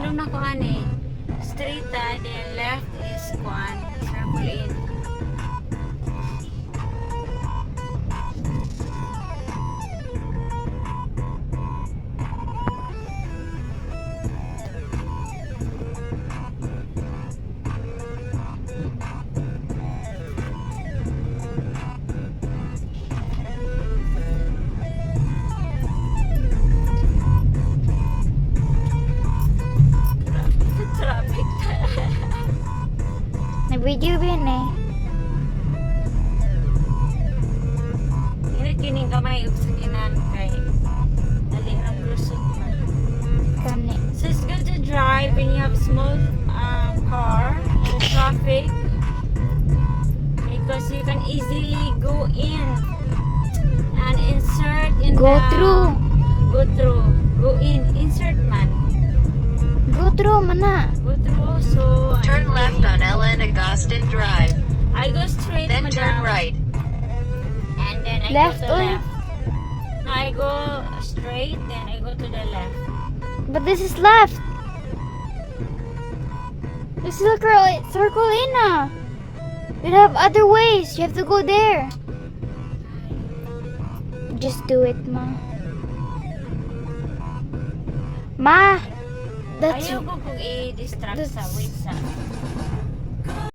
Pero na kuan eh. Straight then left is kuan. Circle in. Traffic. Nag-video ba yan eh? Ini kining kamay ug sakinan kay dali ra lusot man. Kani. So it's good to drive when you have a small car in the traffic because you can easily go in and insert in Go the through. go in, insert man. Go through, mana. Go through also. Turn left on Ellen Agustin Drive. I go straight, Then turn madam. right. And then I Left go to or- left. No, I go straight, then I go to the left. But this is left. This is a circle in ah. You have other ways. You have to go there. Just do it, ma. Ma! That's Ayaw ko kung i-distract sa wait sa